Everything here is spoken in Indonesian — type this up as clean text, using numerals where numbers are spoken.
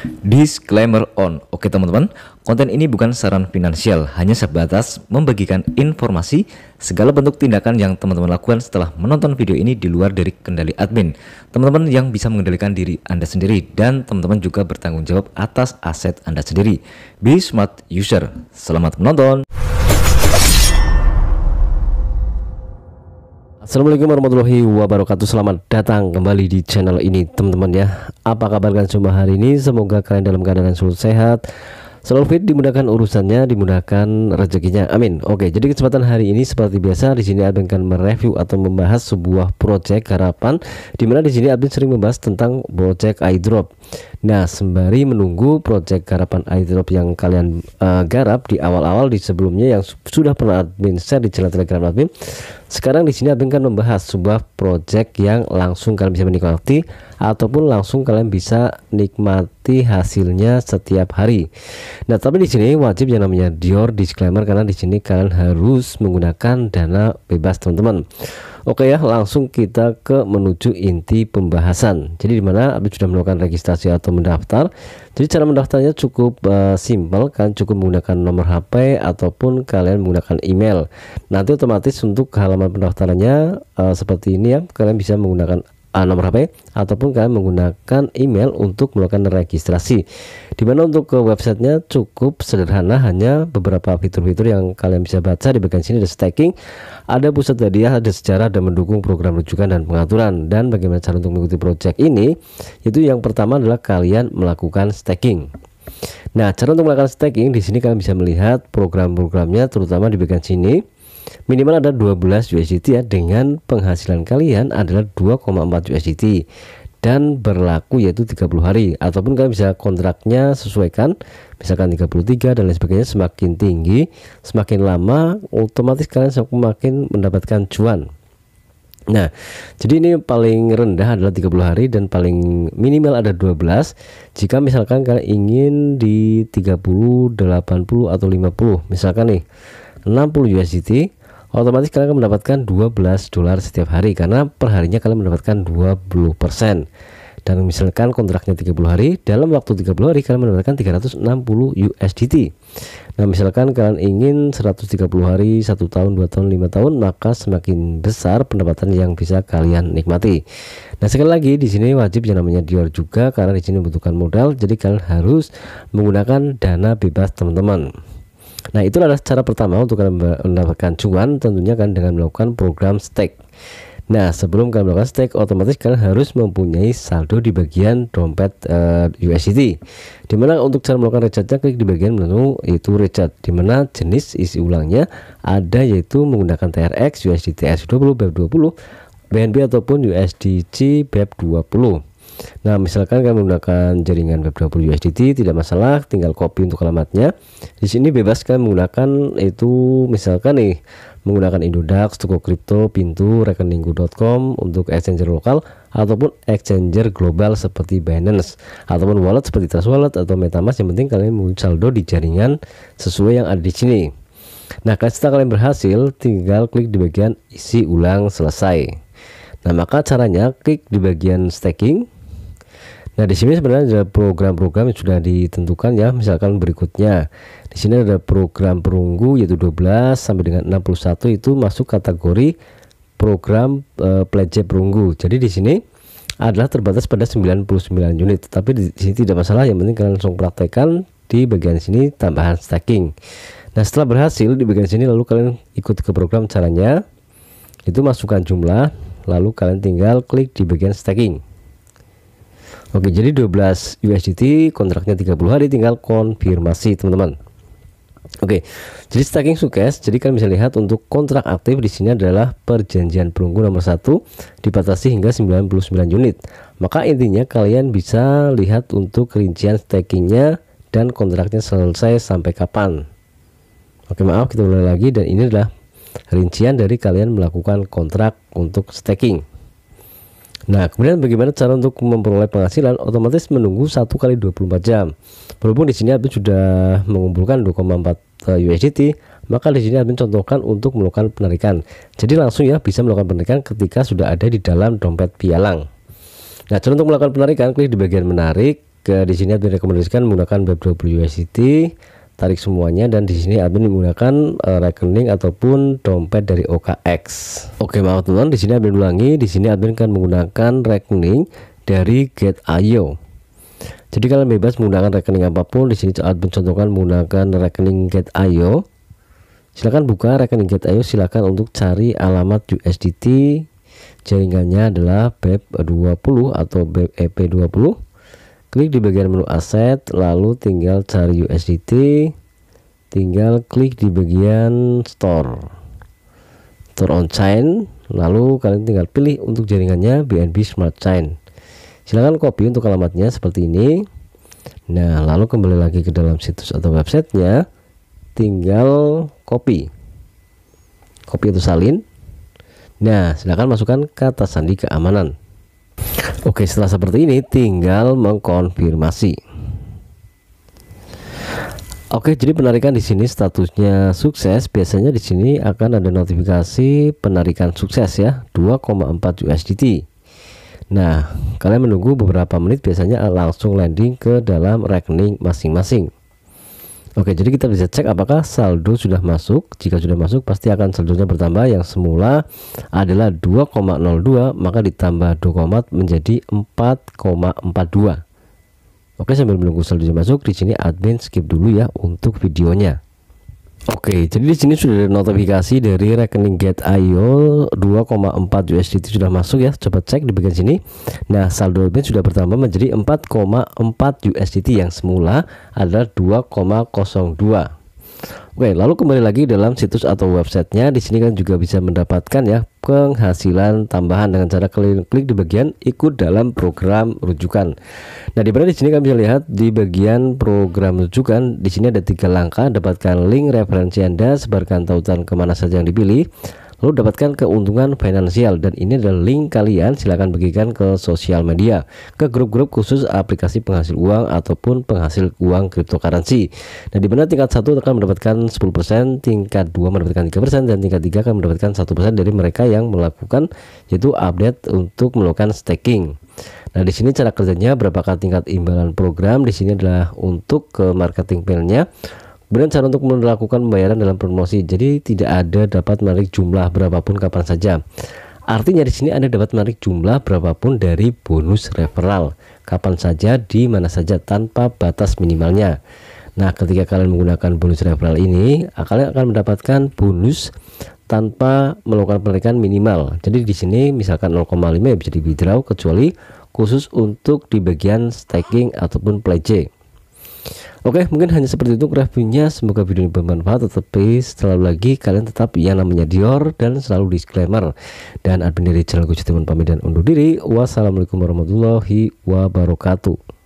Disclaimer on. Oke teman-teman, konten ini bukan saran finansial, hanya sebatas membagikan informasi. Segala bentuk tindakan yang teman-teman lakukan setelah menonton video ini di luar dari kendali admin. Teman-teman yang bisa mengendalikan diri Anda sendiri, dan teman-teman juga bertanggung jawab atas aset Anda sendiri. Be smart user. Selamat menonton. Assalamualaikum warahmatullahi wabarakatuh. Selamat datang kembali di channel ini teman-teman ya. Apa kabar kalian semua hari ini? Semoga kalian dalam keadaan selalu sehat, selalu fit, dimudahkan urusannya, dimudahkan rezekinya. Amin. Oke, jadi kesempatan hari ini seperti biasa di sini Admin akan mereview atau membahas sebuah project garapan, di mana di sini Admin sering membahas tentang project iDrop. Nah, sembari menunggu project garapan iDrop yang kalian garap di awal-awal di sebelumnya yang sudah pernah Admin share di channel Telegram Admin, sekarang di sini Admin akan membahas sebuah project yang langsung kalian bisa menikmati ataupun langsung kalian bisa nikmati hasilnya setiap hari. Nah, tapi di sini wajib yang namanya Dior disclaimer, karena di sini kalian harus menggunakan dana bebas teman-teman. Oke ya, langsung kita ke menuju inti pembahasan. Jadi dimana Admin sudah melakukan registrasi atau mendaftar. Jadi cara mendaftarnya cukup simpel, kalian cukup menggunakan nomor HP ataupun kalian menggunakan email. Nanti otomatis untuk halaman pendaftarannya seperti ini ya, kalian bisa menggunakan nomor HP ataupun kalian menggunakan email untuk melakukan registrasi. Dimana untuk ke websitenya cukup sederhana, hanya beberapa fitur-fitur yang kalian bisa baca. Di bagian sini ada staking, ada pusat hadiah, ada sejarah, dan mendukung program rujukan dan pengaturan. Dan bagaimana cara untuk mengikuti project ini? Itu yang pertama adalah kalian melakukan staking. Nah, cara untuk melakukan staking di sini kalian bisa melihat program-programnya, terutama di bagian sini. Minimal ada 12 USDT ya, dengan penghasilan kalian adalah 2,4 USDT dan berlaku yaitu 30 hari, ataupun kalian bisa kontraknya sesuaikan misalkan 33 dan lain sebagainya. Semakin tinggi semakin lama otomatis kalian semakin mendapatkan cuan. Nah, jadi ini paling rendah adalah 30 hari dan paling minimal ada 12. Jika misalkan kalian ingin di 30, 80 atau 50, misalkan nih 60 USDT, otomatis kalian akan mendapatkan $12 setiap hari, karena perharinya kalian mendapatkan 20%. Dan misalkan kontraknya 30 hari, dalam waktu 30 hari kalian mendapatkan 360 USDT. Nah, misalkan kalian ingin 130 hari, 1 tahun, 2 tahun, 5 tahun, maka semakin besar pendapatan yang bisa kalian nikmati. Nah, sekali lagi di sini wajib yang namanya Dior juga, karena di sini membutuhkan modal, jadi kalian harus menggunakan dana bebas teman-teman. Nah, itulah cara pertama untuk kalian mendapatkan cuan, tentunya kan dengan melakukan program stake. Nah, sebelum kalian melakukan stake, otomatis kalian harus mempunyai saldo di bagian dompet USDT. Dimana untuk cara melakukan recharge-nya, klik di bagian menu itu recharge, dimana jenis isi ulangnya ada yaitu menggunakan TRX, USDT ERC20, BEP20, BNB ataupun USDC BEP20. Nah, misalkan kalian menggunakan jaringan BEP20 USDT, tidak masalah, tinggal copy untuk alamatnya. Di sini bebas kalian menggunakan itu, misalkan nih menggunakan Indodax, Toko Kripto, Pintu, Rekeningku.com untuk exchanger lokal ataupun exchanger global seperti Binance, ataupun wallet seperti Trust Wallet atau MetaMask. Yang penting kalian memiliki saldo di jaringan sesuai yang ada di sini. Nah, setelah kalian berhasil, tinggal klik di bagian isi ulang selesai. Nah, maka caranya klik di bagian staking. Nah, di sini sebenarnya ada program-program yang sudah ditentukan ya. Misalkan berikutnya di sini ada program perunggu yaitu 12 sampai dengan 61, itu masuk kategori program pledge perunggu. Jadi di sini adalah terbatas pada 99 unit, tapi di sini tidak masalah, yang penting kalian langsung praktekkan di bagian sini tambahan staking. Nah, setelah berhasil di bagian sini, lalu kalian ikut ke program. Caranya itu masukkan jumlah, lalu kalian tinggal klik di bagian staking. Oke, jadi 12 USDT, kontraknya 30 hari, tinggal konfirmasi teman-teman. Oke, jadi staking sukses. Jadi kalian bisa lihat untuk kontrak aktif di sini adalah perjanjian perunggu nomor 1 dibatasi hingga 99 unit. Maka intinya kalian bisa lihat untuk rincian stakingnya dan kontraknya selesai sampai kapan. Oke, maaf, kita ulang lagi, dan ini adalah rincian dari kalian melakukan kontrak untuk staking. Nah, kemudian bagaimana cara untuk memperoleh penghasilan? Otomatis menunggu 1 kali 24 jam. Berhubung di sini Admin sudah mengumpulkan 2,4 USDT, maka di sini Admin contohkan untuk melakukan penarikan. Jadi langsung ya bisa melakukan penarikan ketika sudah ada di dalam dompet pialang. Nah, cara untuk melakukan penarikan, klik di bagian menarik, di sini admin rekomendasikan menggunakan BEP20 USDT, tarik semuanya, dan di sini admin menggunakan rekening ataupun dompet dari OKX. Oke, maaf teman-teman, di sini admin ulangi, di sini admin kan menggunakan rekening dari Get.io. Jadi kalian bebas menggunakan rekening apapun. Di sini admin contohkan menggunakan rekening Get.io. Silakan buka rekening Get.io, silakan untuk cari alamat USDT. Jaringannya adalah BEP20 atau BEP20. Klik di bagian menu aset, lalu tinggal cari USDT, tinggal klik di bagian store on chain, lalu kalian tinggal pilih untuk jaringannya BNB Smart Chain. Silakan copy untuk alamatnya seperti ini. Nah, lalu kembali lagi ke dalam situs atau websitenya, tinggal copy atau salin. Nah, silakan masukkan kata sandi keamanan. Oke, setelah seperti ini tinggal mengkonfirmasi. Oke, jadi penarikan di sini statusnya sukses. Biasanya di sini akan ada notifikasi penarikan sukses ya, 2,4 USDT. Nah, kalian menunggu beberapa menit, biasanya langsung landing ke dalam rekening masing-masing. Oke, jadi kita bisa cek apakah saldo sudah masuk. Jika sudah masuk, pasti akan saldonya bertambah. Yang semula adalah 2,02, maka ditambah 2, menjadi 4,42. Oke, sambil menunggu saldonya masuk, di sini admin skip dulu ya untuk videonya. Oke, jadi di sini sudah ada notifikasi dari rekening Get.io, 2,4 USDT sudah masuk ya. Coba cek di bagian sini. Nah, saldo admin sudah bertambah menjadi 4,4 USDT yang semula adalah 2,02. Oke, lalu kembali lagi dalam situs atau websitenya. Di sini kan juga bisa mendapatkan ya penghasilan tambahan dengan cara klik di bagian ikut dalam program rujukan. Nah, di mana di sini kalian bisa lihat di bagian program rujukan, di sini ada 3 langkah. Dapatkan link referensi Anda, sebarkan tautan kemana saja yang dipilih, lalu dapatkan keuntungan finansial, dan ini adalah link kalian. Silahkan bagikan ke sosial media, ke grup-grup khusus aplikasi penghasil uang ataupun penghasil uang cryptocurrency. Nah, di mana tingkat 1 akan mendapatkan 10%, tingkat 2 mendapatkan 3%, dan tingkat 3 akan mendapatkan 1% dari mereka yang melakukan, yaitu update untuk melakukan staking. Nah, di sini cara kerjanya, berapakah tingkat imbalan program. Di sini adalah untuk ke marketing plan-nya. Kemudian cara untuk melakukan pembayaran dalam promosi. Jadi tidak ada dapat menarik jumlah berapapun kapan saja. Artinya di sini Anda dapat menarik jumlah berapapun dari bonus referral kapan saja, di mana saja, tanpa batas minimalnya. Nah, ketika kalian menggunakan bonus referral ini, kalian akan mendapatkan bonus tanpa melakukan penarikan minimal. Jadi di sini misalkan 0,5 ya bisa di withdraw, kecuali khusus untuk di bagian staking ataupun pledge. Oke, mungkin hanya seperti itu reviewnya. Semoga video ini bermanfaat. Tetapi selalu lagi kalian tetap yang namanya Dior dan selalu disclaimer. Dan admin dari channel Coach Timon pamit dan undur diri. Wassalamualaikum warahmatullahi wabarakatuh.